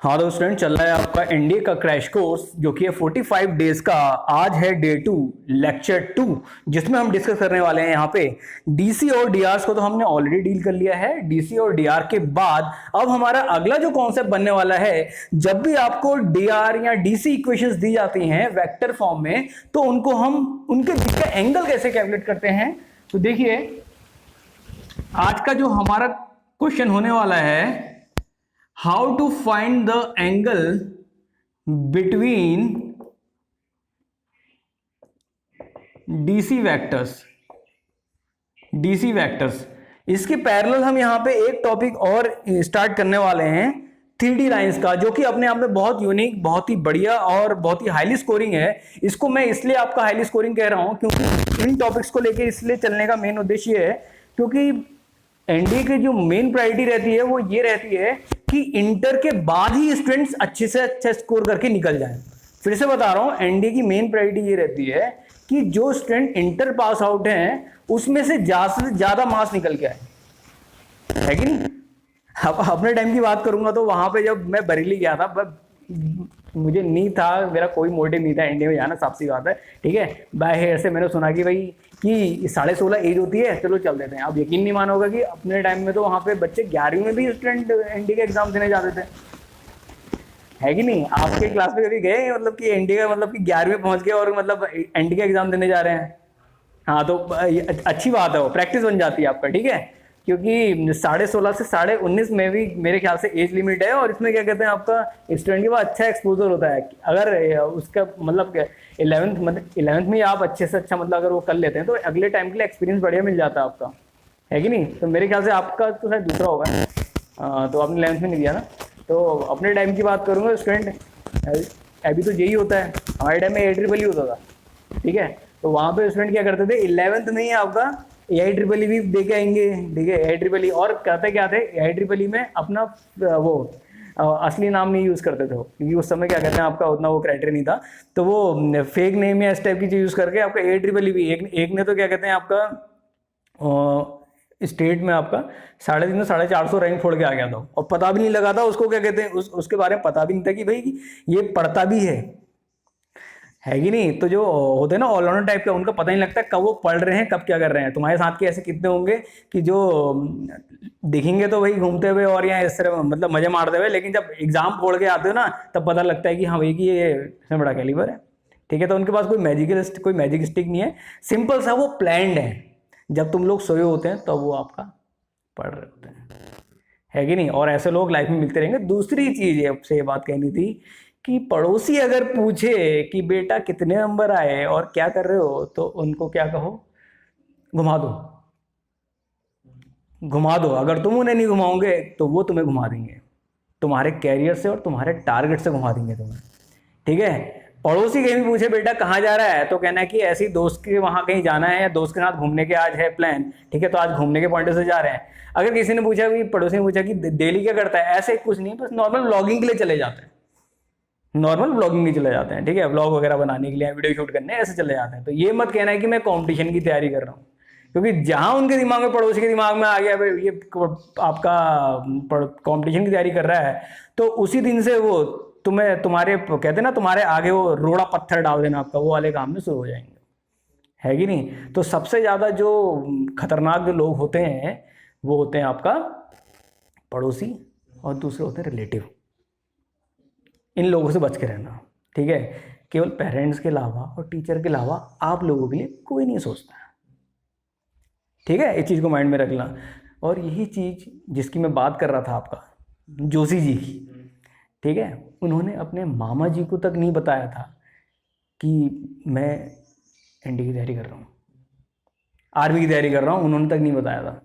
हाँ तो स्टूडेंट, चल रहा है आपका एनडीए का क्रैश कोर्स जो कि है 45 डेज का। आज है डे 2, लेक्चर 2, जिसमें हम डिस्कस करने वाले हैं यहाँ पे डीसी और डीआर को। तो हमने ऑलरेडी डील कर लिया है डीसी और डीआर के बाद। अब हमारा अगला जो कॉन्सेप्ट बनने वाला है, जब भी आपको डीआर या डीसी इक्वेशंस दी जाती हैं वेक्टर फॉर्म में, तो उनको हम उनके बीच का एंगल कैसे कैलकुलेट करते हैं। तो देखिए, आज का जो हमारा क्वेश्चन होने वाला है, how to find the angle between DC vectors। इसके पैरेलल हम यहाँ पे एक टॉपिक और स्टार्ट करने वाले हैं 3D लाइंस का, जो कि अपने आप में बहुत यूनिक, बहुत ही बढ़िया और बहुत ही हाईली स्कोरिंग है। इसको मैं इसलिए आपका हाईली स्कोरिंग कह रहा हूँ क्योंकि इन टॉपिक्स को लेकर इसलिए चलने का मेन उद्देश्य है क्योंकि एनडीए की जो मेन प्रायोरिटी रहती है वो ये रहती है कि इंटर के बाद ही स्टूडेंट्स अच्छे से अच्छा स्कोर करके निकल जाएं। फिर से बता रहा हूं, एनडीए की मेन प्रायोरिटी ये रहती है कि जो स्टूडेंट इंटर पास आउट हैं उसमें से ज्यादा मार्क्स निकल के आए, है कि नहीं। अब अपने टाइम की बात करूंगा तो वहां पे जब मैं बरेली गया था, मुझे नहीं था, मेरा कोई मोटिव नहीं था एनडीए में जाना, साफ सी बात है, ठीक है। बाय हेयर से मैंने सुना कि भाई कि 16.5 एज होती है, चलो चल देते हैं। अब यकीन नहीं मानोगे कि अपने टाइम में तो वहाँ पे बच्चे 11वीं में भी स्टूडेंट एनडीए का एग्जाम देने जाते थे, है कि नहीं। आपके क्लास में कभी गए मतलब कि एनडीए का, मतलब कि 11वीं में पहुंच गए और मतलब एनडीए का एग्जाम देने जा रहे हैं। हाँ तो अच्छी बात है, वो प्रैक्टिस बन जाती है आपका, ठीक है। क्योंकि 16.5 से 19.5 में भी मेरे ख्याल से एज लिमिट है, और इसमें क्या कहते हैं, आपका स्टूडेंट के पास अच्छा एक्सपोजर होता है। अगर उसका मतलब 11th में आप अच्छे से अच्छा मतलब अगर वो कर लेते हैं तो अगले टाइम के लिए एक्सपीरियंस बढ़िया मिल जाता है आपका, है कि नहीं। तो मेरे ख्याल से आपका तो शायद दूसरा होगा, तो आपने 11th में नहीं दिया ना। तो अपने टाइम की बात करूँगा स्टूडेंट, अभी तो यही होता है, हमारे टाइम में AEEE होता था, ठीक है। तो वहाँ पे स्टूडेंट क्या करते थे, 11th में ही आपका AIEEE भी दे के आएंगे, ठीक है। AIEEE और कहते क्या थे, AIEEE में अपना वो असली नाम नहीं यूज़ करते थे क्योंकि उस समय क्या कहते हैं आपका उतना वो क्राइटेरिया नहीं था, तो वो फेक नेम या इस टाइप की चीज़ यूज़ करके आपका AIEEE भी एक ने तो क्या कहते हैं आपका स्टेट में आपका 350 से 450 रैंक फोड़ के आ गया था, और पता भी नहीं लगा था उसको, क्या कहते हैं उसके बारे में पता भी नहीं था कि भाई ये पढ़ता भी है कि नहीं। तो जो होते हैं ना ऑलराउंडर टाइप का, उनका पता नहीं लगता कब वो पढ़ रहे हैं कब क्या कर रहे हैं। तुम्हारे साथ के ऐसे कितने होंगे कि जो दिखेंगे तो वही घूमते हुए और यहाँ इस तरह मतलब मजे मारते हुए, लेकिन जब एग्जाम फोड़ के आते हो ना तब पता लगता है कि हाँ भाई कि ये इसमें बड़ा कैलिबर है, ठीक है। तो उनके पास कोई मैजिक स्टिक नहीं है, सिंपल सा वो प्लान्ड है। जब तुम लोग सोए होते हैं तब वो आपका पढ़ रहे होते हैं, है कि नहीं। और ऐसे लोग लाइफ में मिलते रहेंगे। दूसरी चीज आपसे ये बात कहनी थी कि पड़ोसी अगर पूछे कि बेटा कितने नंबर आए और क्या कर रहे हो, तो उनको क्या कहो, घुमा दो, घुमा दो। अगर तुम उन्हें नहीं घुमाओगे तो वो तुम्हें घुमा देंगे, तुम्हारे कैरियर से और तुम्हारे टारगेट से घुमा देंगे तुम्हें, ठीक है। पड़ोसी कहीं भी पूछे बेटा कहाँ जा रहा है, तो कहना है कि ऐसे ही दोस्त के वहां कहीं जाना है या दोस्त के साथ घूमने के आज है प्लान, ठीक है, तो आज घूमने के पॉइंट से जा रहे हैं। अगर किसी ने पूछा कि पड़ोसी ने पूछा कि डेली क्या करता है, ऐसे कुछ नहीं, बस नॉर्मल व्लॉगिंग के लिए चले जाते हैं, नॉर्मल व्लॉगिंग के चले जाते हैं, ठीक है, व्लॉग वगैरह बनाने के लिए, वीडियो शूट करने ऐसे चले जाते हैं। तो ये मत कहना है कि मैं कंपटीशन की तैयारी कर रहा हूँ, क्योंकि जहां उनके दिमाग में, पड़ोसी के दिमाग में आ गया भाई ये आपका कंपटीशन की तैयारी कर रहा है, तो उसी दिन से वो तुम्हें तुम्हारे कहते हैं ना तुम्हारे आगे वो रोड़ा पत्थर डाल देना आपका, वो वाले काम में शुरू हो जाएंगे, है कि नहीं। तो सबसे ज्यादा जो खतरनाक जो लोग होते हैं वो होते हैं आपका पड़ोसी, और दूसरे होते हैं रिलेटिव। इन लोगों से बच के रहना, ठीक है। केवल पेरेंट्स के अलावा और टीचर के अलावा आप लोगों के लिए कोई नहीं सोचता, ठीक है। इस चीज को माइंड में रखना। और यही चीज जिसकी मैं बात कर रहा था आपका जोशी जी की, ठीक है, उन्होंने अपने मामा जी को तक नहीं बताया था कि मैं एनडी की तैयारी कर रहा हूँ, आर्मी की तैयारी कर रहा हूँ, उन्होंने तक नहीं बताया था।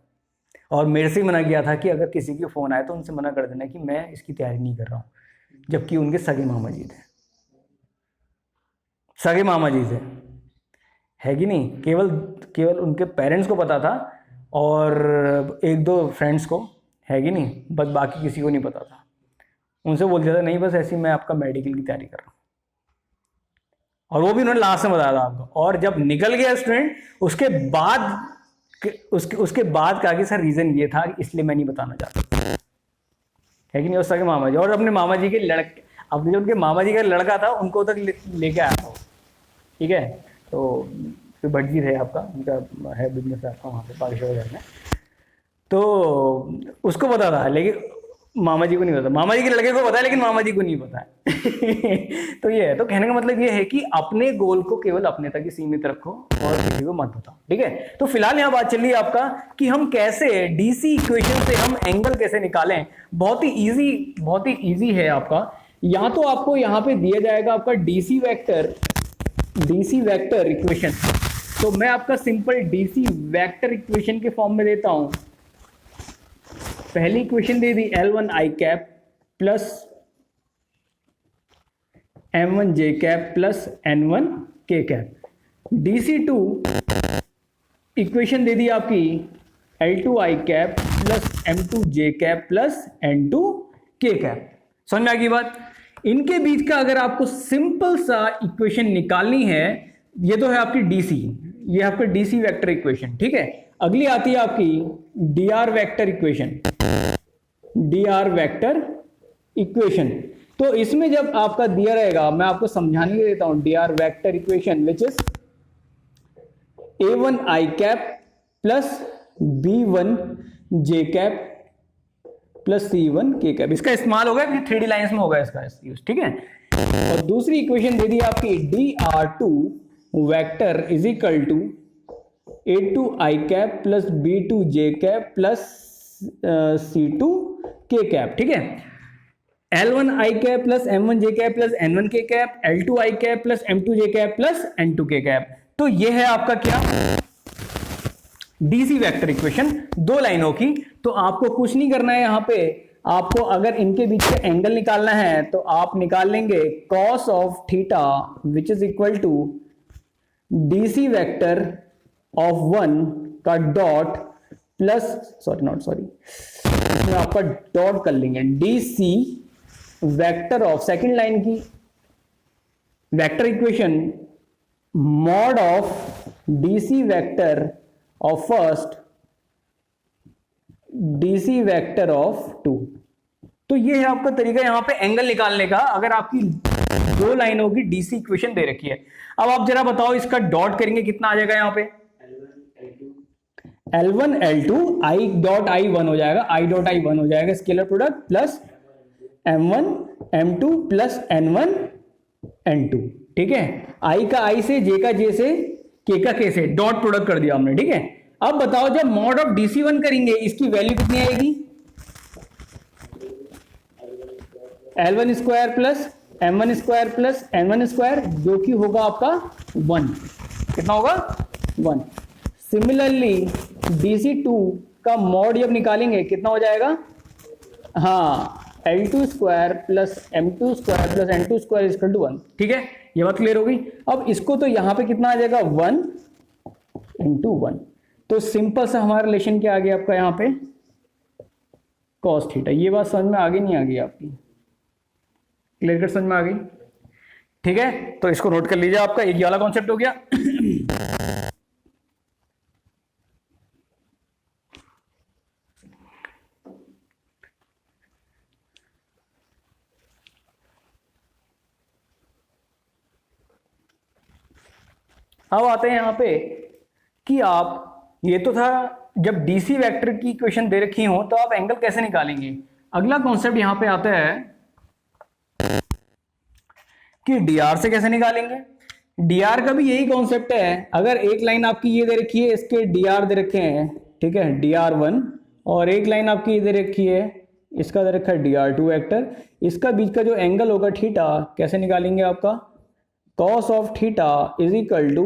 और मेरे से मना किया था कि अगर किसी के फोन आए तो उनसे मना कर देना कि मैं इसकी तैयारी नहीं कर रहा हूँ, जबकि उनके सगे मामा जी थे, सगे मामा जी थे, है कि नहीं। केवल उनके पेरेंट्स को पता था और एक दो फ्रेंड्स को, है कि नहीं, बस बाकी किसी को नहीं पता था। उनसे बोल दिया था नहीं बस ऐसी मैं आपका मेडिकल की तैयारी कर रहा हूँ, और वो भी उन्होंने लास्ट में बताया था आपको। और जब निकल गया स्टूडेंट उसके बाद कहा कि सर रीजन ये था इसलिए मैं नहीं बताना चाहता, है कि नहीं, वो सगे मामा जी, और अपने मामा जी के लड़के, अपने जो उनके मामा जी का लड़का था उनको तक लेके आया था वो, ठीक है। तो फिर भट्ट जी थे आपका, उनका है बिजनेस है आपका वहाँ पे बागेश्वर बाजार में, तो उसको पता था, लेकिन मामा जी को नहीं पता, मामा जी के लड़के को पता है लेकिन मामा जी को नहीं पता है। तो ये है, तो कहने का मतलब ये है कि अपने गोल को केवल अपने तक ही सीमित रखो और किसी को मत बताओ, ठीक है। तो फिलहाल यहाँ बात चल रही है आपका कि हम कैसे डीसी इक्वेशन से हम एंगल कैसे निकालें। बहुत ही इजी है आपका। या तो आपको यहाँ पे दिया जाएगा आपका डीसी वेक्टर इक्वेशन, तो मैं आपका सिंपल डीसी वेक्टर इक्वेशन के फॉर्म में देता हूं। पहली इक्वेशन दे दी L1 i cap plus M1 j cap plus N1 k cap. DC2 equation दे दी आपकी L2 i cap plus M2 j cap plus N2 k cap. समझ में आ गई बात। इनके बीच का अगर आपको सिंपल सा इक्वेशन निकालनी है, ये तो है आपकी डीसी, ये आपका डीसी वेक्टर इक्वेशन, ठीक है। अगली आती है आपकी DR vector equation, DR vector equation. तो इसमें जब आपका दिया रहेगा, मैं आपको समझाने के देता हूं, DR vector equation which is A1 i cap plus B1 j cap plus C1 k cap. इसका इस्तेमाल होगा 3D लाइंस में होगा इसका यूज, ठीक है। और दूसरी इक्वेशन दे दी आपकी dr2 vector is equal to A2 i cap plus B2 j cap plus C2 k cap, ठीक है। L1 i cap plus M1 j cap plus N1 k cap, L2 i cap plus M2 j cap plus N2 k cap. तो ये है आपका क्या, DC vector equation, दो लाइनों की। तो आपको कुछ नहीं करना है यहां पे, आपको अगर इनके बीच का एंगल निकालना है तो आप निकाल लेंगे cos of theta which is equal to DC vector of 1 का डॉट प्लस इसमें आपका डॉट कर लेंगे DC vector of second line की vector equation mod of DC vector of first DC vector of 2। तो ये है आपका तरीका यहां पे एंगल निकालने का, अगर आपकी दो लाइनों की डीसी इक्वेशन दे रखी है। अब आप जरा बताओ इसका डॉट करेंगे कितना आ जाएगा यहां पे, L1 L2 i dot i 1 हो जाएगा, i डॉट i 1 हो जाएगा scalar product plus M1 M2 plus N1 N2, ठीक है। i का i से, j का j से, k का k से डॉट प्रोडक्ट कर दिया हमने, ठीक है। अब बताओ जब मॉड ऑफ DC1 करेंगे इसकी वैल्यू कितनी आएगी, L1 square plus M1 square plus N1 square, जो कि होगा आपका 1। कितना होगा 1। सिमिलरली DC2 का मॉड जब निकालेंगे कितना हो जाएगा, हाँ L2 square plus M2 square plus N2 square equal to 1, ठीक है। ये बात क्लियर हो गई। अब इसको तो यहां पे कितना आ जाएगा 1 इंटू 1। तो सिंपल सा हमारा रिलेशन क्या आ गया आपका यहाँ पे cos थीटा। ये बात समझ में आ गई नहीं आ गई आपकी, क्लियर कट समझ में आ गई, ठीक है। तो इसको नोट कर लीजिए, आपका एक वाला कॉन्सेप्ट हो गया। अब आते हैं यहां पे कि आप, ये तो था जब डीसी वेक्टर की इक्वेशन दे रखी हो तो आप एंगल कैसे निकालेंगे। अगला कॉन्सेप्ट यहां पे आता है कि डीआर से कैसे निकालेंगे। डीआर का भी यही कॉन्सेप्ट है। अगर एक लाइन आपकी ये दे रखी है, इसके डीआर दे रखे हैं, ठीक है, dr1, और एक लाइन आपकी ये दे रखी है, इसका दे रखा है dr2 वेक्टर, इसका बीच का जो एंगल होगा थीटा, कैसे निकालेंगे आपका cos of theta is equal to,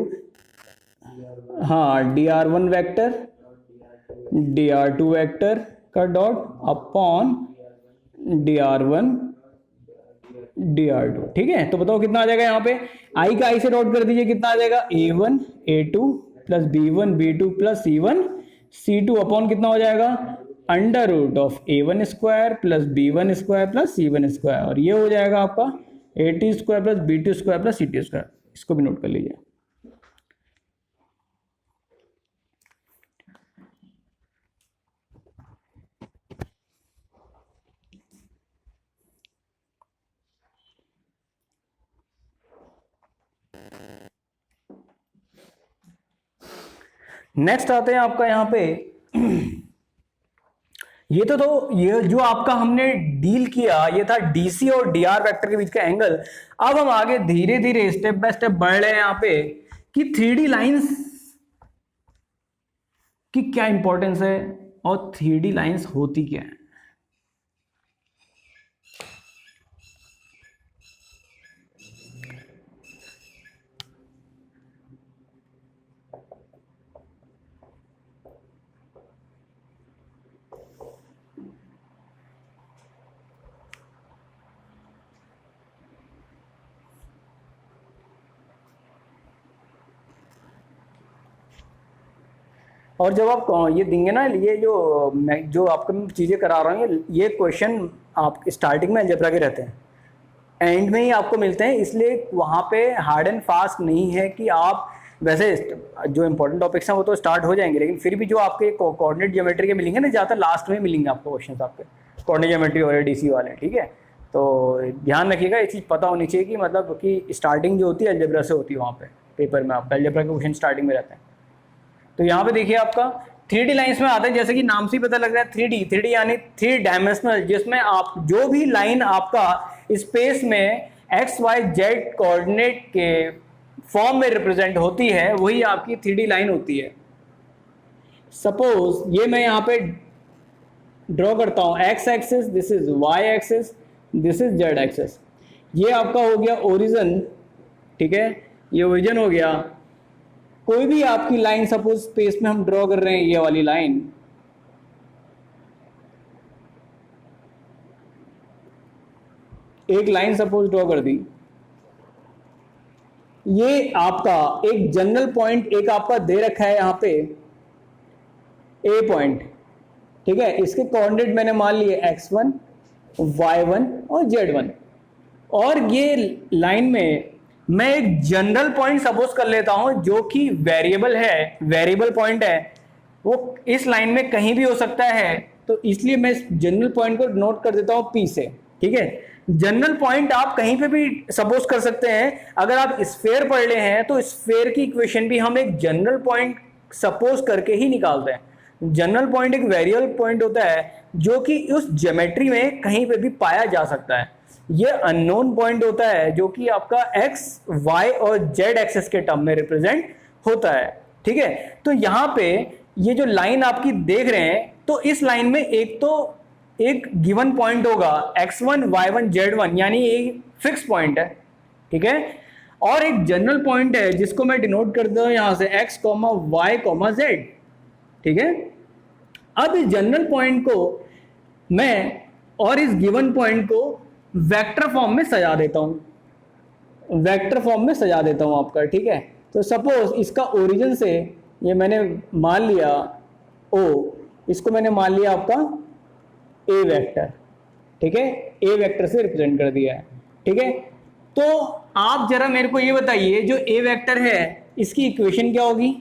हाँ dr1 वेक्टर dr2 वेक्टर का डॉट अपॉन dr1 dr2, ठीक है। तो बताओ कितना आ जाएगा यहाँ पे, i का i से डॉट कर दीजिए, कितना आ जाएगा a1 a2 plus b1 b2 plus c1 c2 upon कितना हो जाएगा under root of a1 square plus b1 square plus c1 square, और ये हो जाएगा आपका a2 square plus b2 square plus c2 square. इसको भी नोट कर लीजिए। नेक्स्ट आते हैं आपका यहाँ पे ये जो आपका हमने डील किया ये था डीसी और डीआर वेक्टर के बीच का एंगल। अब हम आगे धीरे धीरे स्टेप बाय स्टेप बढ़ रहे हैं यहाँ पे कि 3D लाइंस की क्या इंपॉर्टेंस है और 3D लाइंस होती क्या है। और जब आप ये देंगे ना, ये जो मैं जो आपको चीज़ें करा रहा हूँ ये क्वेश्चन आप स्टार्टिंग में अलजेब्रा के रहते हैं, एंड में ही आपको मिलते हैं, इसलिए वहाँ पे हार्ड एंड फास्ट नहीं है कि आप वैसे जो इंपॉर्टेंट टॉपिक्स हैं वो तो स्टार्ट हो जाएंगे, लेकिन फिर भी जो आपके कोऑर्डिनेट ज्योमेट्री के मिलेंगे ना, ज़्यादातर लास्ट में मिलेंगे आपको क्वेश्चन आपके कोऑर्डिनेट ज्योमेट्री और डीसी वाले, ठीक है। तो ध्यान रखिएगा, ये चीज़ पता होनी चाहिए कि मतलब कि स्टार्टिंग जो होती है अलजेब्रा से होती है, वहाँ पे पेपर में आपका अलजेब्रा के क्वेश्चन स्टार्टिंग में रहते हैं। तो यहाँ पे देखिए आपका 3D लाइंस में आता है, जैसे कि नाम से ही पता लग रहा है 3D यानी 3 डायमेंशनल, जिसमें आप जो भी लाइन आपका स्पेस में एक्स वाई जेड कोऑर्डिनेट के फॉर्म में रिप्रेजेंट होती है वही आपकी 3D लाइन होती है। सपोज ये मैं यहाँ पे ड्रॉ करता हूँ X axis, this is Y axis, this is Z axis. ये आपका हो गया ओरिजिन, ठीक है, ये ओरिजिन हो गया। कोई भी आपकी लाइन सपोज स्पेस में हम ड्रॉ कर रहे हैं, ये वाली लाइन, एक लाइन सपोज ड्रॉ कर दी, ये आपका एक जनरल पॉइंट एक आपका दे रखा है यहाँ पे ए पॉइंट, ठीक है। इसके कोऑर्डिनेट मैंने मान लिए x1, y1 और z1, और ये लाइन में मैं एक जनरल पॉइंट सपोज कर लेता हूं जो कि वेरिएबल है, वेरिएबल पॉइंट है, वो इस लाइन में कहीं भी हो सकता है, तो इसलिए मैं इस जनरल पॉइंट को नोट कर देता हूं P से, ठीक है। जनरल पॉइंट आप कहीं पे भी सपोज कर सकते हैं। अगर आप स्फेयर पढ़ रहे हैं तो स्फेयर की इक्वेशन भी हम एक जनरल पॉइंट सपोज करके ही निकालते हैं। जनरल पॉइंट एक वेरिएबल पॉइंट होता है जो कि उस ज्योमेट्री में कहीं पे भी पाया जा सकता है। ये अननोन पॉइंट होता है जो कि आपका एक्स वाई और जेड एक्सिस के टर्म में रिप्रेजेंट होता है, ठीक है। तो यहाँ पे ये जो लाइन आपकी देख रहे हैं, तो इस लाइन में एक गिवन पॉइंट होगा x1, y1, z1, यानी एक फिक्स पॉइंट है, ठीक है, और एक जनरल पॉइंट है जिसको मैं डिनोट कर देता हूं यहां से x, y, z, ठीक है। अब इस जनरल पॉइंट को मैं और इस गिवन पॉइंट को वेक्टर फॉर्म में सजा देता हूं, वेक्टर फॉर्म में सजा देता हूं आपका, ठीक है। तो सपोज इसका ओरिजिन से ये मैंने मान लिया O, इसको मैंने मान लिया आपका A वेक्टर, ठीक है, A वेक्टर से रिप्रेजेंट कर दिया है, ठीक है। तो आप जरा मेरे को ये बताइए, जो A वेक्टर है इसकी इक्वेशन क्या होगी?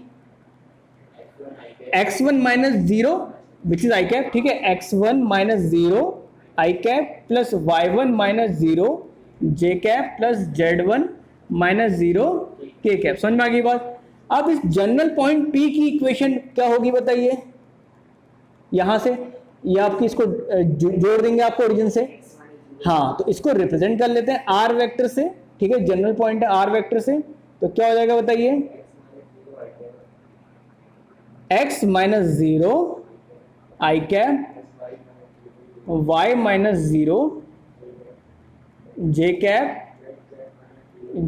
x1 minus 0 which is I cap, ठीक है, x1 माइनस 0 आई कैप प्लस y1 माइनस 0 जे कैप प्लस z1 माइनस 0 के कैप। समझ में आ गई बात? अब इस जनरल पॉइंट P की इक्वेशन क्या होगी बताइए? यहां से ये आपकी इसको जोड़ देंगे आपको ओरिजिन से, हाँ, तो इसको रिप्रेजेंट कर लेते हैं R वेक्टर से, ठीक है, जनरल पॉइंट है R वेक्टर से, तो क्या हो जाएगा बताइए? x माइनस 0 आई कैप, y माइनस 0 जे कैप,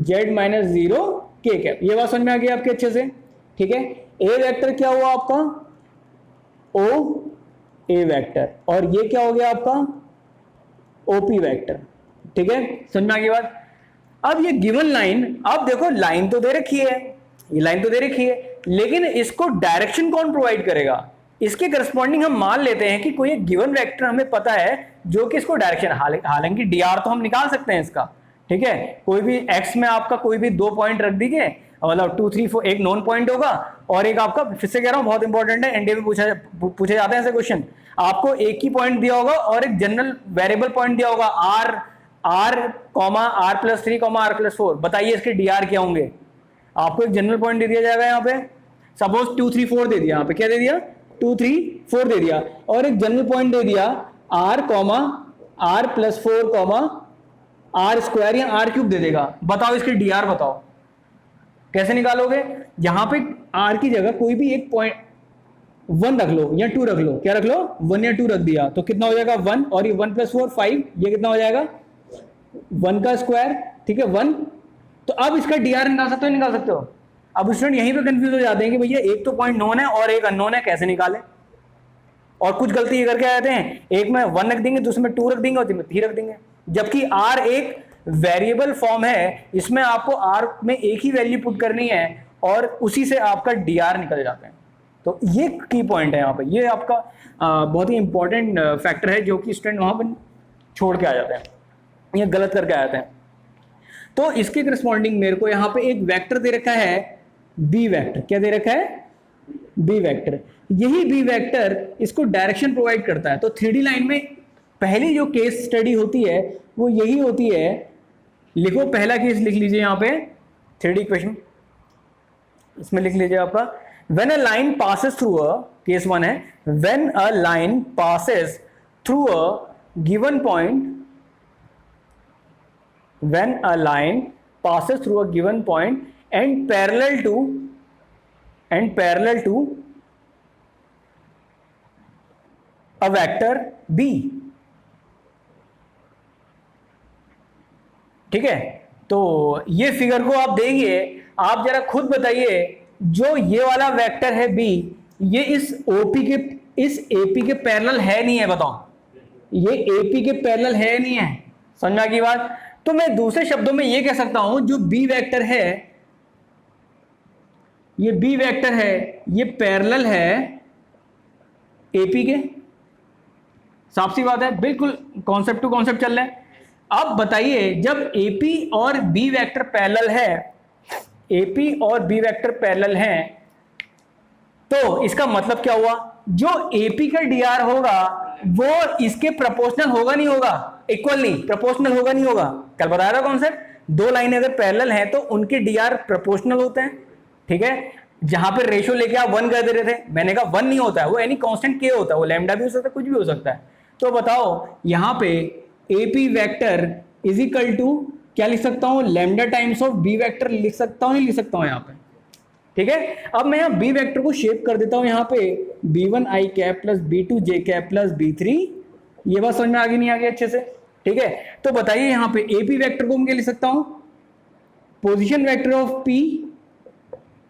z माइनस 0 के कैप। ये बात समझ में आ गई आपके अच्छे से, ठीक है। A वेक्टर क्या हुआ आपका? O A वेक्टर, और ये क्या हो गया आपका? OP वेक्टर, ठीक है, समझ में आ गई बात। अब ये गिवन लाइन, अब देखो लाइन तो दे रखी है, ये लाइन तो दे रखी है, लेकिन इसको डायरेक्शन कौन प्रोवाइड करेगा? इसके करस्पॉन्डिंग हम मान लेते हैं कि कोई एक गिवन वेक्टर हमें पता है जो कि इसको डायरेक्शन, हालांकि dr तो हम निकाल सकते हैं इसका, ठीक है। कोई भी x में आपका कोई भी 2 पॉइंट रख दीजिए, मतलब 2, 3, 4, एक नॉन पॉइंट होगा और एक आपका, फिर से कह रहा हूं बहुत इंपॉर्टेंट है, एनडीए में पूछे जाते हैं ऐसे क्वेश्चन। आपको एक ही पॉइंट दिया होगा और एक जनरल वेरिएबल पॉइंट दिया होगा r+3, r+4। बताइए इसके dr क्या होंगे? आपको एक जनरल पॉइंट दे दिया जाएगा यहाँ पे, सपोज 2 3 4 दे दिया, यहाँ पे क्या दे दिया 2 3 4 दे दिया, और एक जनरल पॉइंट दे दिया r comma r plus 4 comma R square या आर क्यूब दे देगा। बताओ इसकी डी आर बताओ कैसे निकालोगे। यहां पे आर की जगह कोई भी एक पॉइंट 1 रख लो या 2 रख लो, क्या रख लो 1 या 2 रख दिया तो कितना हो जाएगा 1, और ये 1 प्लस 4 5, ये कितना हो जाएगा 1 का स्क्वायर, ठीक है 1। तो अब इसका डी आर निकाल सकते हो, निकाल सकते हो। अब स्टूडेंट यहीं पे कंफ्यूज हो जाते हैं कि भैया एक तो पॉइंट नोन है और एक अननोन है, कैसे निकाले। और कुछ गलती ये करके आते हैं, एक में 1 रख देंगे, दूसरे में 2 रख देंगे और तीसरे में 3 रख देंगे, जबकि r एक वेरिएबल फॉर्म है, इसमें आपको r में एक ही वैल्यू पुट करनी है और उसी से आपका dr निकल जाता है। तो ये की पॉइंट है यहाँ पे, ये आपका बहुत ही इंपॉर्टेंट फैक्टर है जो कि स्टूडेंट वहां पर छोड़ के आ जाते हैं, ये गलत करके आ जाते हैं। तो इसके करस्पॉन्डिंग मेरे को यहाँ पे एक वेक्टर दे रखा है बी वेक्टर, क्या दे रखा है बी वेक्टर। यही बी वेक्टर इसको डायरेक्शन प्रोवाइड करता है। तो 3D लाइन में पहली जो केस स्टडी होती है वो यही होती है, लिखो पहला केस लिख लीजिए यहाँ पे 3D इक्वेशन, इसमें लिख लीजिए आपका when a line passes through a, case 1 है when a line passes through a given point, when a line passes through a given point and parallel to a vector b, ठीक है। तो ये figure को आप देखिए, आप जरा खुद बताइए जो ये वाला वेक्टर है b, ये इस OP के इस AP के पैरेलल है नहीं है, बताओ ये AP के पैरेलल है नहीं है, समझ की बात। तो मैं दूसरे शब्दों में ये कह सकता हूं जो बी वेक्टर है, ये बी वेक्टर है, ये पैरेलल है एपी के, साफ सी बात है, बिल्कुल कॉन्सेप्ट टू कॉन्सेप्ट चल रहा है। अब बताइए जब एपी और बी वेक्टर पैरेलल है, एपी और बी वेक्टर पैरेलल है, तो इसका मतलब क्या हुआ, जो एपी का डीआर होगा वो इसके प्रोपोर्शनल होगा नहीं होगा, इक्वल नहीं, प्रोपोर्शनल होगा नहीं होगा। कल बताया था कॉन्सेप्ट, दो लाइन अगर पैरेलल हैं तो उनके डीआर प्रोपोर्शनल होते हैं, ठीक है। जहां पे रेशियो लेके आप 1 कर दे रहे थे, मैंने कहा 1 नहीं होता है, वो एनी कांस्टेंट के होता है, वो लैम्डा भी हो सकता है, कुछ भी हो सकता है। तो बताओ यहां पे AP vector is equal to क्या लिख सकता हूं, lambda times of B vector लिख सकता हूं, नहीं लिख सकता हूं यहाँ पे, ठीक है। अब मैं यहाँ बी वेक्टर को शेप कर देता हूं, यहाँ पे b1 i cap plus b2 j cap plus b3, ये बात समझ में आ गई नहीं आ गई अच्छे से, ठीक है। तो बताइए यहाँ पे एपी वेक्टर को मैं क्या लिख सकता हूं, पोजीशन वेक्टर ऑफ p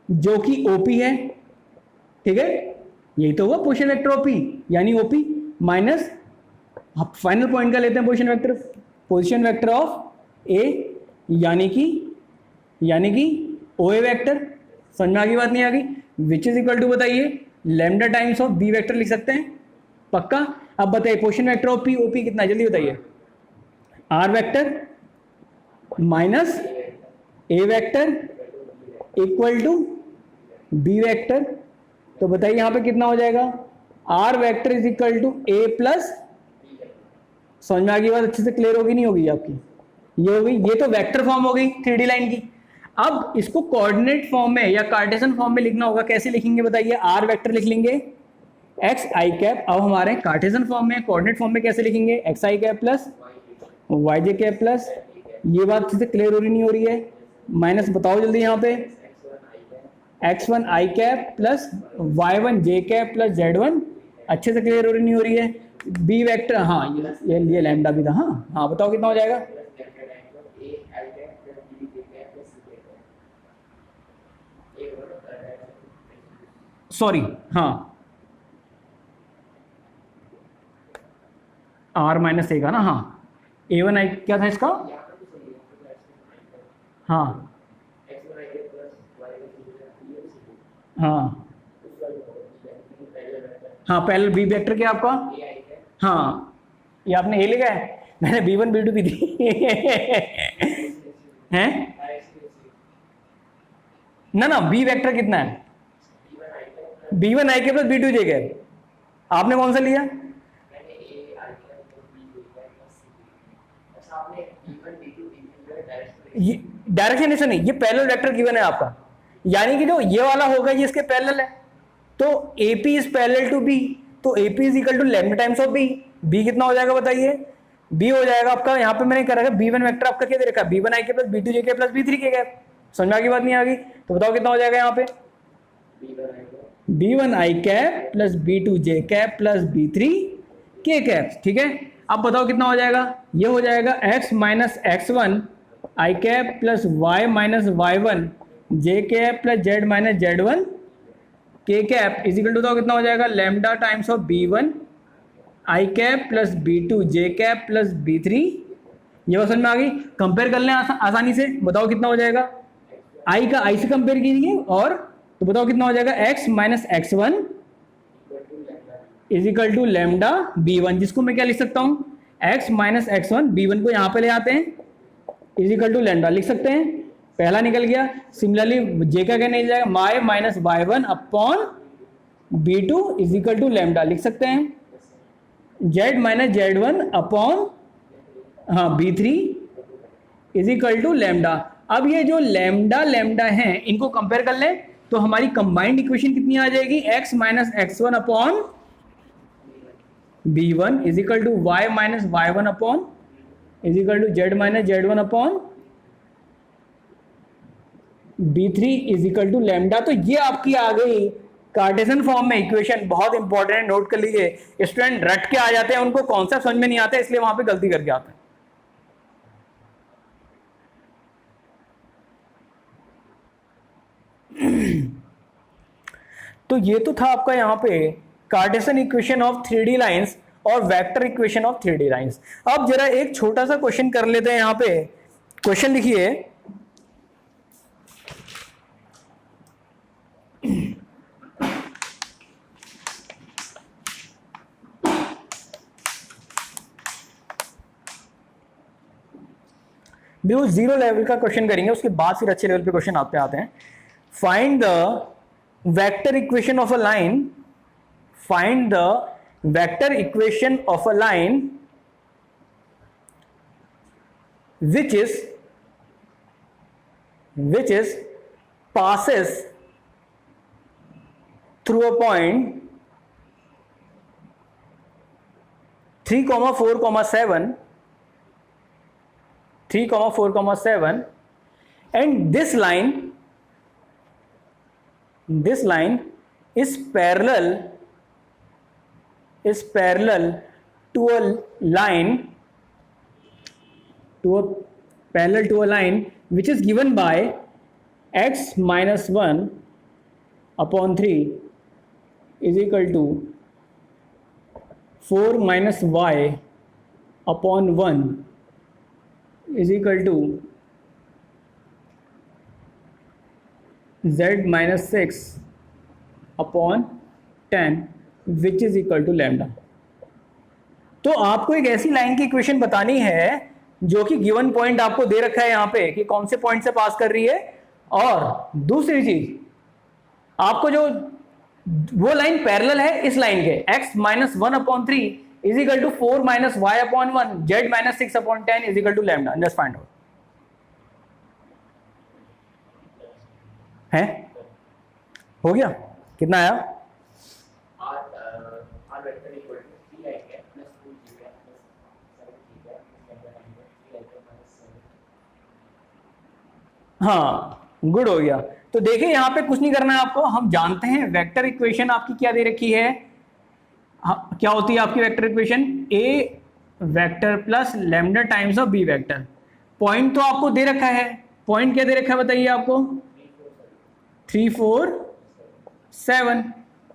जो कि ओपी है, ठीक है, यही तो हुआ पोजीशन वेक्टर ऑफ p, यानी ओपी माइनस फाइनल पॉइंट का लेते हैं position vector, position vector of a यानी कि ओए वेक्टर, समझ में आ गई बात नहीं आ गई, विच इज इक्वल टू बताइए lambda times of B vector लिख सकते हैं पक्का। अब बताइए position vector of P OP कितना है, जल्दी बताइए, R vector minus A vector equal to B vector. तो बताइए यहां पे कितना हो जाएगा, R vector is equal to A plus, समझ में आ गई बात, अच्छे से क्लियर होगी नहीं होगी आपकी, ये हो गई, ये तो वेक्टर फॉर्म हो गई 3D लाइन की। अब इसको कोऑर्डिनेट फॉर्म में या कार्टेशियन फॉर्म में लिखना होगा, कैसे लिखेंगे बताइए, आर वेक्टर लिख लेंगे एक्स आई कैप, अब हमारे कार्टेशियन फॉर्म में कोऑर्डिनेट फॉर्म में कैसे लिखेंगे, x I cap plus Y J cap plus, ये बात अच्छे से क्लियर हो रही नहीं हो रही है, माइनस बताओ जल्दी यहाँ पे x1 i cap plus y1 j cap plus z1, अच्छे से क्लियर हो रही नहीं हो रही है। बी वेक्टर, हाँ ये लैम्डा भी था, हाँ बताओ कितना हो जाएगा, सॉरी हाँ आर माइनस ए का ना, हाँ a1 i क्या था इसका, हाँ हाँ हाँ पहले बी वेक्टर क्या आपका, हाँ ये आपने ए लिखा है, मैंने b1 b2 भी दी हैं ना बी वेक्टर कितना है, b1 i के प्लस b2 j के, आपने कौन सा लिया, ये डायरेक्शन ऐसा नहीं, ये पैरेलल वेक्टर गिवन है आपका, यानी कि जो ये वाला होगा ये इसके पैरेलल है, तो AP is parallel to B, तो AP is equal to lambda times of B। B कितना हो जाएगा बताइए? B हो जाएगा आपका, यहाँ पे मैंने क्या रखा, B1 वेक्टर आपका क्या दे रखा है, B1 IK plus B2 JK plus B3 KK। समझ में आ गई बात? नहीं आ गई तो बताओ कितना हो जाएगा यहाँ पे? B1 I cap plus B2 J cap plus B3 K cap. ठीक है, अब बताओ कितना हो जाएगा? ये हो जाएगा x minus x1 I cap plus y minus y1 J cap plus z minus z1 K cap is equal to, बताओ कितना हो जाएगा? Lambda times of B1 I cap plus B2 J cap plus B3। ये समझ में आ गई? Compare कर लें आसानी से, बताओ कितना हो जाएगा? I का I से कंपेयर कीजिए, और तो बताओ कितना हो जाएगा? x minus x1 is equal to lambda B1, जिसको मैं क्या लिख सकता हूं? x माइनस x1, B1 को यहां पे ले आते हैं, इज इक्वल टू लैम्डा लिख सकते हैं, पहला निकल गया। सिमिलरली j का क्या निकल जाएगा? y minus y1 upon B2 is equal to lambda लिख सकते हैं, z minus z1 upon B3 is equal to lambda. अब ये जो लैम्डा लैम्डा हैं इनको कंपेयर कर लें तो हमारी कंबाइंड इक्वेशन कितनी आ जाएगी? x minus x1 upon B1 is equal to y minus y1 upon is equal to z minus z1 upon B3 is equal to lambda. तो ये आपकी आ गई कार्टेशियन फॉर्म में इक्वेशन। बहुत इंपॉर्टेंट है, नोट कर लीजिए। स्टूडेंट रट के आ जाते हैं, उनको कॉन्सेप्ट समझ में नहीं आता, इसलिए वहां पे गलती करके आते हैं। तो ये तो था आपका यहाँ पे Cartesian equation of 3D lines और vector equation of 3D lines. अब जरा एक छोटा सा क्वेश्चन कर लेते हैं। यहाँ पे क्वेश्चन लिखिए, देखो जीरो लेवल का क्वेश्चन करेंगे, उसके बाद फिर अच्छे लेवल पे क्वेश्चन आते हैं। Find the vector equation of a line, find the vector equation of a line which is passes through a point 3,4,7 and this line is parallel to a line which is given by x minus 1 upon 3 is equal to 4 minus y upon 1 is equal to z minus 6 upon 10 which is equal to lambda। तो आपको एक ऐसी line की equation बतानी है जो कि given point आपको दे रखा है यहाँ पे कि कौन से पॉइंट से पास कर रही है, और दूसरी चीज आपको जो वो लाइन पैरेलल है इस लाइन के, x minus 1 upon 3 is equal to 4 minus Y upon 1 z minus 6 upon 10 is equal to lambda. Just find out है, हो गया? कितना आया? हाँ, गुड हो गया। तो देखिए यहाँ पे कुछ नहीं करना है आपको, हम जानते हैं वेक्टर इक्वेशन आपकी क्या दे रखी है। क्या होती है आपकी vector equation? A vector plus lambda times of B vector. Point तो आपको दे रखा है, पॉइंट क्या दे रखा है बताइए आपको? 3, 4, 7।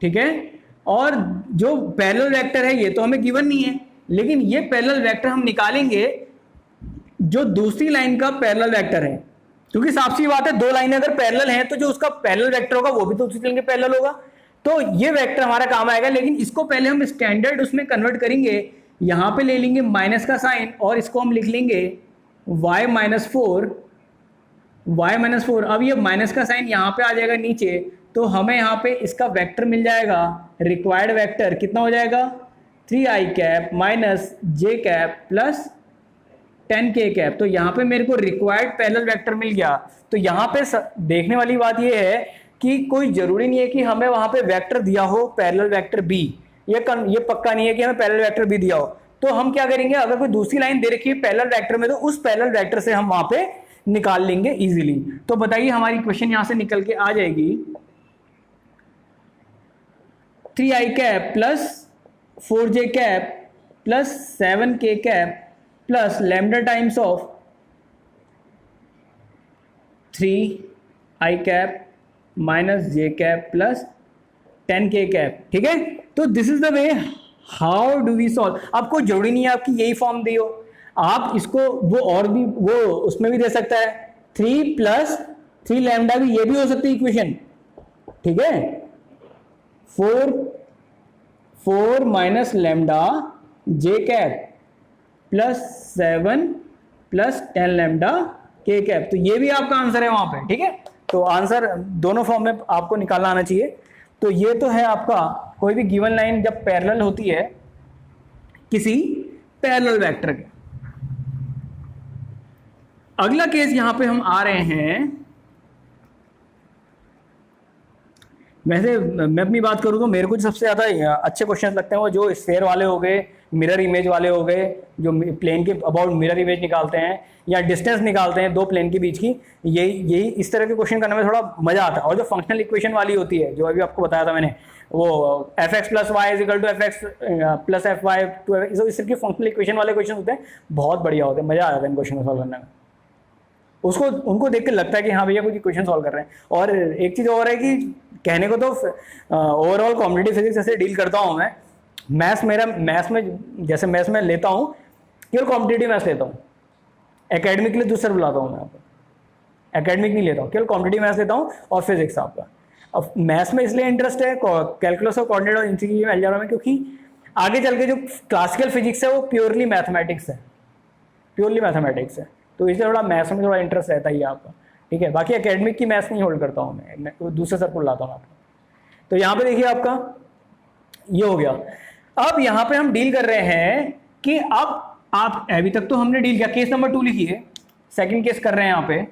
ठीक है, और जो पैरेलल वेक्टर है ये तो हमें गिवन नहीं है, लेकिन ये पैरेलल वेक्टर हम निकालेंगे जो दूसरी लाइन का पैरेलल वेक्टर है, क्योंकि साफ सी बात है दो लाइनें अगर पैरेलल हैं तो जो उसका पैरेलल वेक्टर होगा वो भी तो उसी लाइन के पैरेलल होगा। तो ये वेक्टर हमारा काम आएगा, लेकिन इसको पहले हम स्टैंडर्ड उसमें कन्वर्ट करेंगे। यहां पे ले लेंगे माइनस का साइन और इसको हम लिख लेंगे y माइनस 4। अब ये माइनस का साइन यहां पे आ जाएगा नीचे, तो हमें यहां पे इसका वेक्टर मिल जाएगा, रिक्वायर्ड वेक्टर कितना हो जाएगा? 3i cap minus j cap plus 10 के कैप। तो यहाँ पे मेरे को रिक्वायर्ड पैरेलल वेक्टर मिल गया। तो यहाँ पे देखने वाली बात ये है कि कोई जरूरी नहीं है कि हमें वहां पे वेक्टर दिया हो पैरेलल वेक्टर बी, ये पक्का नहीं है कि हमें पैरेलल वेक्टर बी दिया हो। तो हम क्या करेंगे, अगर कोई दूसरी लाइन दे रखी है पैरेलल वेक्टर में तो उस पैरेलल वेक्टर से हम वहां पे निकाल लेंगे इजीली। तो बताइए हमारी क्वेश्चन यहां से निकल के आ जाएगी 3i cap plus 4j cap plus 7k cap plus lambda times of 3i cap minus j cap plus 10k cap. ठीक है, तो this is the way how do we solve. आपको जरूरी नहीं है आपकी यही फॉर्म दी हो, आप इसको वो और भी वो उसमें भी दे सकता है, 3 प्लस 3 लैम्डा भी, ये भी हो सकती है इक्वेशन। ठीक है, 4 माइनस लैम्डा जे कैप प्लस 7 प्लस 10 लैम्डा के कैप। तो ये भी आपका आंसर है वहां पे। ठीक है, तो आंसर दोनों फॉर्म में आपको निकालना आना चाहिए। तो ये तो है आपका कोई भी गिवन लाइन जब पैरेलल होती है किसी पैरेलल वेक्टर के। अगला केस यहां पे हम आ रहे हैं, वैसे मैं अपनी बात करूं तो मेरे को सबसे ज्यादा अच्छे क्वेश्चन लगते हैं वो जो स्फेयर वाले हो गए, मिरर इमेज वाले हो गए, जो प्लेन के अबाउट मिरर इमेज निकालते हैं या डिस्टेंस निकालते हैं दो प्लेन के बीच की। यही इस तरह के क्वेश्चन करने में थोड़ा मजा आता है। और जो फंक्शनल इक्वेशन वाली होती है, जो अभी आपको बताया था मैंने, वो F X plus Y is equal to F X plus F Y to F, इस तरह के फंक्शनल इक्वेशन वाले क्वेश्चन होते हैं, बहुत बढ़िया होते हैं, मजा आ जाता है इन क्वेश्चन को सॉल्व करने में। उसको उनको देख के लगता है कि हाँ भैया कुछ इक्वेशन सॉल्व कर रहे हैं। और एक चीज़ और है कि कहने को तो ओवरऑल कॉम्पिटिटिव फिजिक्स ऐसे डील करता हूँ मैं, मैथ्स में जैसे मैथ्स में लेता हूँ, केवल कॉम्पिटिटिव मैथ्स लेता हूँ, एकेडमिक के लिए दूसरा बुलाता हूँ मैं आपको, एकेडमिक नहीं लेता हूँ, केवल कॉम्पिटिटिव मैथ्स लेता हूँ और फिजिक्स आपका। अब मैथ्स में इसलिए इंटरेस्ट है कैलकुलस और कोऑर्डिनेट और इनकी अलजेब्रा में, क्योंकि आगे चल के जो क्लासिकल फिजिक्स है वो प्योरली मैथमेटिक्स है, तो इसलिए थोड़ा मैथ्स में थोड़ा इंटरेस्ट रहता ही है आपका। ठीक है, बाकी एकेडमिक की मैथ्स नहीं होल्ड करता हूँ मैं दूसरे सर को लाता हूँ आपको। तो यहाँ पे देखिए आपका ये हो गया। अब यहाँ पे हम डील कर रहे हैं कि अब आप अभी तक तो हमने डील किया, केस नंबर 2 लिखिए, सेकंड केस कर रहे हैं यहाँ पे।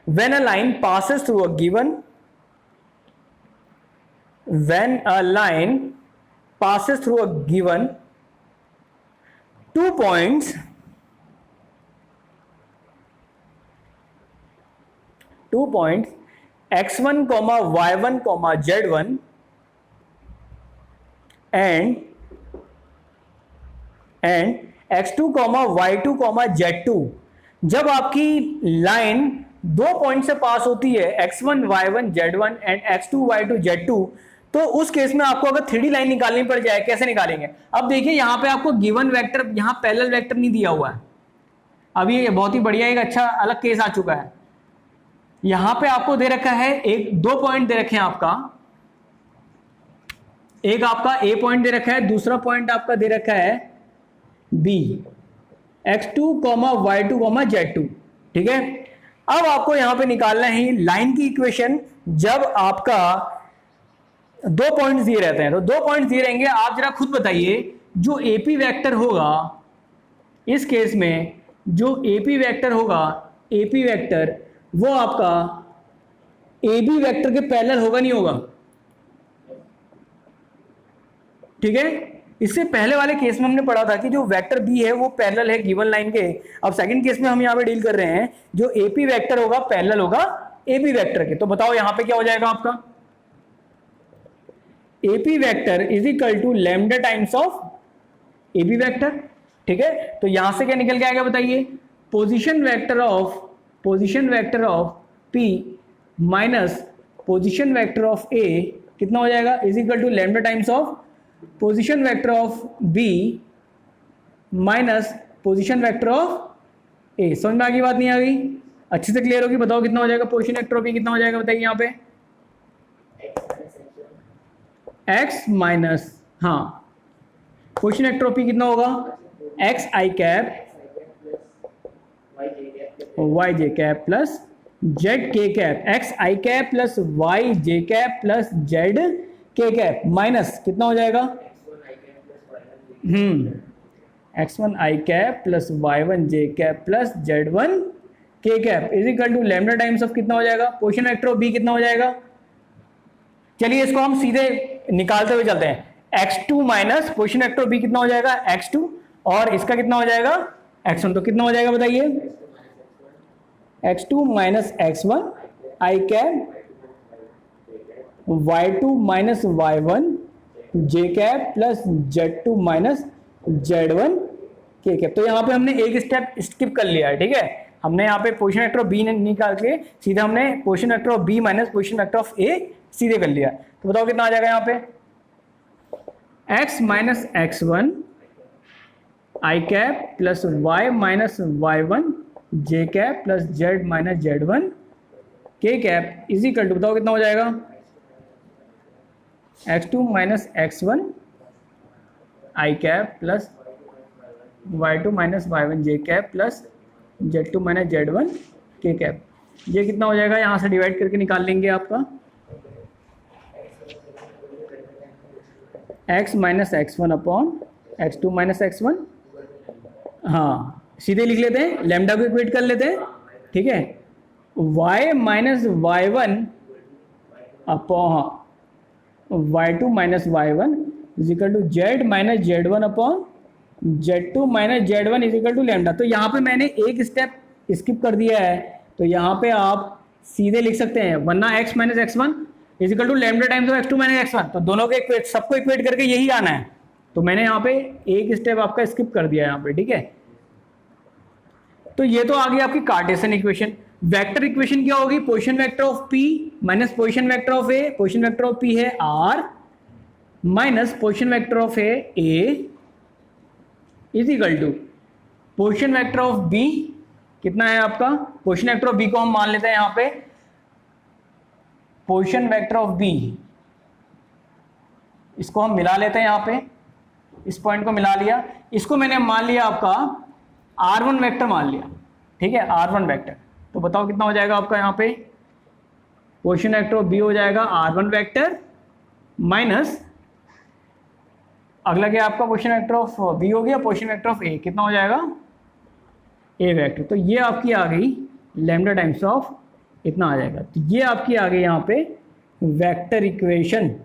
When a line passes through a given 2 points x1, y1, z1 and x2, y2, z2, जब आपकी लाइन 2 पॉइंट से पास होती है x1, y1, z1 and x2, y2, z2, तो उस केस में आपको अगर 3D लाइन निकालनी पड़ जाए, कैसे निकालेंगे? अब देखिए यहां पे आपको गिवन वेक्टर, यहां पैरेलल वेक्टर नहीं दिया हुआ है। अभी ये बहुत ही बढ़िया एक अच्छा अलग केस आ चुका है। यहां पे आपको दे रखा है 2 पॉइंट दे रखे हैं आपका, एक आपका A पॉइंट दे रखा है, दूसरा पॉइंट आपका दे रखा है B, x2, y2, z2। ठीक है, अब आपको यहां पे निकालना है लाइन की इक्वेशन जब आपका 2 पॉइंट्स दिए रहते हैं। तो 2 पॉइंट्स दिए रहेंगे, आप जरा खुद बताइए जो एपी वेक्टर होगा इस केस में, जो एपी वेक्टर होगा, एपी वेक्टर वो आपका एबी वेक्टर के पैरेलल होगा नहीं होगा? ठीक है, इससे पहले वाले केस में हमने पढ़ा था कि जो वेक्टर बी है वो पैरेलल है गिवन लाइन के। अब सेकंड केस में हम यहां पे डील कर रहे हैं जो एपी वेक्टर होगा पैरेलल होगा एबी वेक्टर के। तो बताओ यहां पे क्या हो जाएगा आपका? AP vector is equal to lambda times of AB vector. ठीक है, तो यहां से क्या निकल के आएगा बताइए? Position vector of P minus position vector of A कितना हो जाएगा? Is equal to lambda times of position vector of B minus position vector of A. समझ में आ गई बात, नहीं आ गई? अच्छे से क्लियर होगी? बताओ कितना हो जाएगा? पोजीशन वेक्टर ऑफ बी कितना हो जाएगा बताइए यहाँ पे? x माइनस, हाँ, पोजीशन वेक्टर ऑफ पी कितना होगा? X I cap Y J cap plus Z K cap, X I cap plus Y J cap plus Z K cap minus कितना हो जाएगा, x1 i cap plus y1 j cap plus z1 k cap is equal to lambda times of कितना हो जाएगा, position vector of b कितना हो जाएगा। चलिए इसको हम सीधे निकालते हुए चलते हैं, x2 minus position vector of b कितना हो जाएगा x2 और इसका कितना हो जाएगा x1, तो कितना हो जाएगा बताइए, x2 minus x1 i cap y2 minus y1 j cap plus z2 minus z1 k cap. तो यहाँ पे हमने एक स्टेप स्किप कर लिया है, ठीक है, हमने यहाँ पे पोजीशन वेक्टर ऑफ b निकाल के सीधा हमने position vector of b minus position vector of a सीधे कर लिया। तो बताओ कितना आ जाएगा यहाँ पे, x minus x1 i cap plus y minus y1 j cap plus z minus z1 k cap is equal to, बताओ कितना हो जाएगा, x2 minus x1 i cap plus y2 minus y1 j cap plus z2 minus z1 k cap. ये कितना हो जाएगा, यहाँ से डिवाइड करके निकाल लेंगे आपका x minus x1 upon x2 minus x1, हाँ सीधे लिख लेते हैं, लैम्डा को इक्वेट कर लेते हैं, ठीक है, y minus y1 upon y2 minus y1 is equal to z minus z1 upon z2 minus z1 is equal to lambda. तो यहाँ पे मैंने एक स्टेप स्किप कर दिया है, तो यहाँ पे आप सीधे लिख सकते हैं, वरना x minus x1 is equal to lambda times of x2 minus x1, तो दोनों के इक्वेट सबको इक्वेट करके यही आना है, तो मैंने यहाँ पे एक स्टेप आपका स्किप कर दिया यहाँ पे, ठीक है। तो ये तो आ गई आपकी कार्टेशियन इक्वेशन। वेक्टर इक्वेशन क्या होगी, position vector of p minus position vector of a, position vector of p है r minus position vector of a is equal to position vector of b कितना है आपका, पोजीशन वेक्टर ऑफ b को हम मान लेते हैं यहाँ पे, पोजीशन वेक्टर ऑफ b इसको हम मिला लेते हैं यहाँ पे, इस पॉइंट को मिला लिया, इसको मैंने मान लिया आपका r1 वेक्टर मान लिया, ठीक है, r1 वेक्टर। तो बताओ कितना हो जाएगा आपका यहाँ पे, पोजीशन वेक्टर ऑफ b हो जाएगा r1 वेक्टर माइनस अगला क्या आपका पोजीशन वेक्टर ऑफ b हो गया, पोजीशन वेक्टर ऑफ a कितना हो जाएगा a वेक्टर। तो ये आपकी आ गई लैम्डा टाइम्स ऑफ इतना आ जाएगा, तो ये आपकी आ गई यहाँ पे वेक्टर इक्वेशन।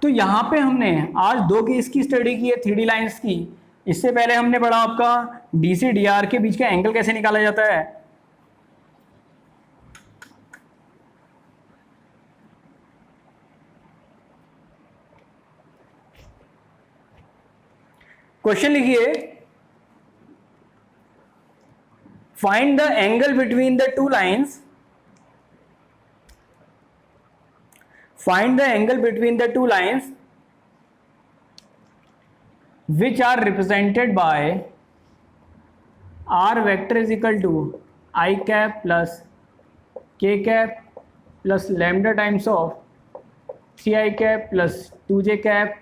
तो यहाँ पे हमने आज दो केस की स्टडी की है, 3D लाइंस की। इससे पहले हमने पढ़ा आपका डी से डी आर के बीच का एंगल कैसे निकाला जाता है। क्वेश्चन लिखिए, find the angle between the two lines, find the angle between the two lines which are represented by r vector is equal to I cap plus k cap plus lambda times of 3i cap plus 2j cap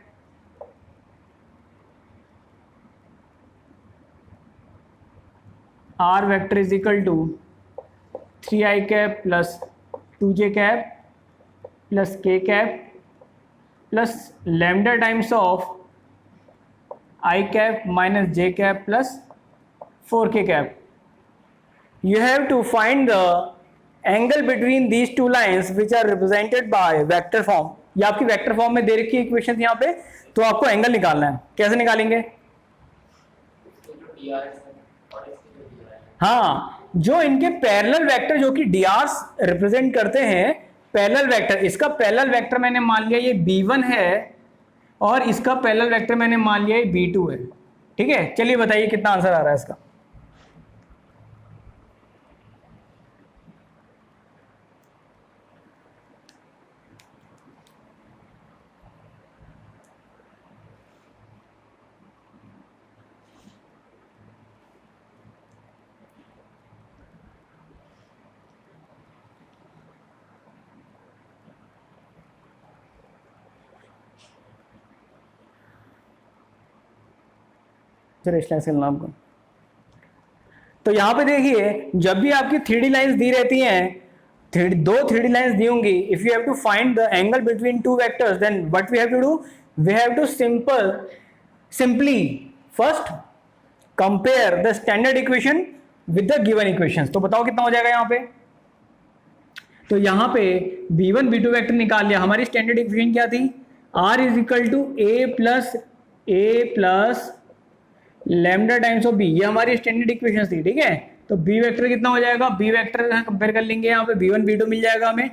r vector is equal to 3i cap plus 2j cap plus K cap plus lambda times of I cap minus J cap plus 4k cap. You have to find the angle between these two lines which are represented by vector form. ये आपकी vector form में दे रखी है equation यहाँ पे, तो आपको angle निकालना है। कैसे निकालेंगे, हाँ, जो इनके पैरेलल वेक्टर जो कि drs रिप्रेजेंट करते हैं, पैरेलल वेक्टर, इसका पैरेलल वेक्टर मैंने मान लिया ये b1 है और इसका पैरेलल वेक्टर मैंने मान लिया ये b2 है, ठीक है। चलिए बताइए कितना आंसर आ रहा है इसका। चलो स्लाइड से आपको। तो यहाँ पे देखिए जब भी आपकी 3D लाइंस दी रहती हैं, दो 3D लाइंस दी होंगी, if you have to find the angle between two vectors then what we have to do, we have to simply first compare the standard equation with the given equations. तो बताओ कितना हो जाएगा यहाँ पे। तो यहाँ पे b1 b2 वेक्टर निकाल लिया, हमारी स्टैंडर्ड इक्वेशन क्या थी, r is equal to a plus lambda times of b, ये हमारी स्टैंडर्ड इक्वेशन थी, ठीक है। तो b वेक्टर कितना हो जाएगा, b वेक्टर कंपेयर कर लेंगे, यहाँ पे b1 b2 मिल जाएगा हमें।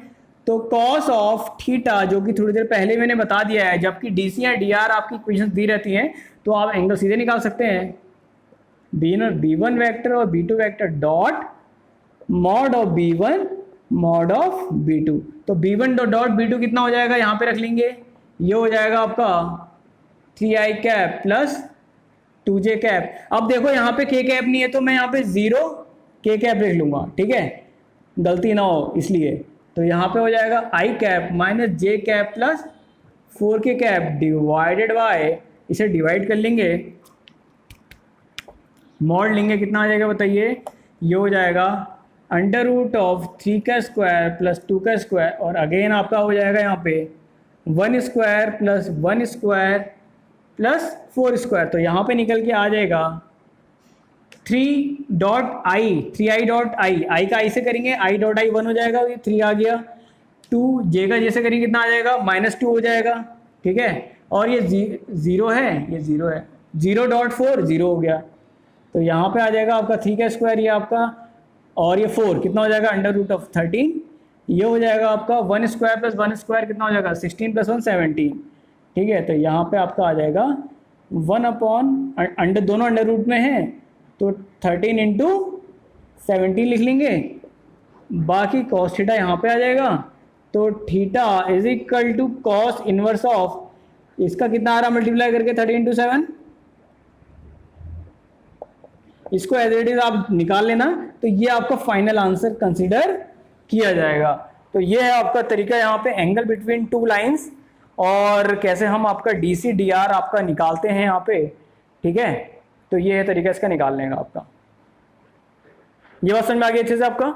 तो cos ऑफ थीटा जो कि थोड़ी देर पहले मैंने बता दिया है, जबकि dc या dr आपकी इक्वेशन दी रहती हैं तो आप एंगल सीधे निकाल सकते हैं। b1 वेक्टर और b2 vector dot mod of b1 mod of b2। तो b1 डॉट b2 कितना हो जाएगा, यहाँ पे रख लेंगे, ये हो जाएगा आपका 3i cap plus 2j cap. अब देखो यहाँ पे k कैप नहीं है तो मैं यहाँ पे 0 k कैप लिख लूंगा, ठीक है, गलती ना हो इसलिए। तो यहाँ पे हो जाएगा i cap minus j cap plus 4k cap divided by, इसे डिवाइड कर लेंगे, मॉड लेंगे, कितना आ जाएगा बताइए, ये हो जाएगा अंडर रूट ऑफ 3 का स्क्वायर प्लस 2 का स्क्वायर, और अगेन आपका हो जाएगा यहाँ पे 1 square plus 1 square plus 4 square. तो यहाँ पे निकल के आ जाएगा 3i डॉट आई का i से करेंगे, i डॉट आई 1 हो जाएगा, ये 3 आ गया, 2j का जैसे करेंगे कितना आ जाएगा, -2 हो जाएगा, ठीक है। और ये 0 है, ये 0 है, 0.4 0 हो गया। तो यहाँ पे आ जाएगा आपका 3 का स्क्वायर, ये आपका, और ये 4 कितना हो जाएगा अंडर रूट ऑफ 13, ये हो जाएगा आपका 1 स्क्वायर प्लस 1 स्क्वायर कितना हो जाएगा 16 प्लस 1 17, ठीक है। तो यहाँ पे आपका आ जाएगा 1 अपॉन अंडर, दोनों अंडर रूट में है तो 13 इंटू 17 लिख लेंगे, बाकी कॉस थीटा यहाँ पे आ जाएगा। तो theta is equal to cos inverse of, इसका कितना आ रहा मल्टीप्लाई करके 13 इंटू 7, इसको एज इट इज आप निकाल लेना। तो ये आपका फाइनल आंसर कंसीडर किया जाएगा। तो ये है आपका तरीका यहाँ पे एंगल बिटवीन टू लाइंस, और कैसे हम आपका डीसी डीआर आपका निकालते हैं यहाँ पे, ठीक है। तो ये है तरीका इसका निकालने का आपका। ये बात समझ में आ गई अच्छे से आपका।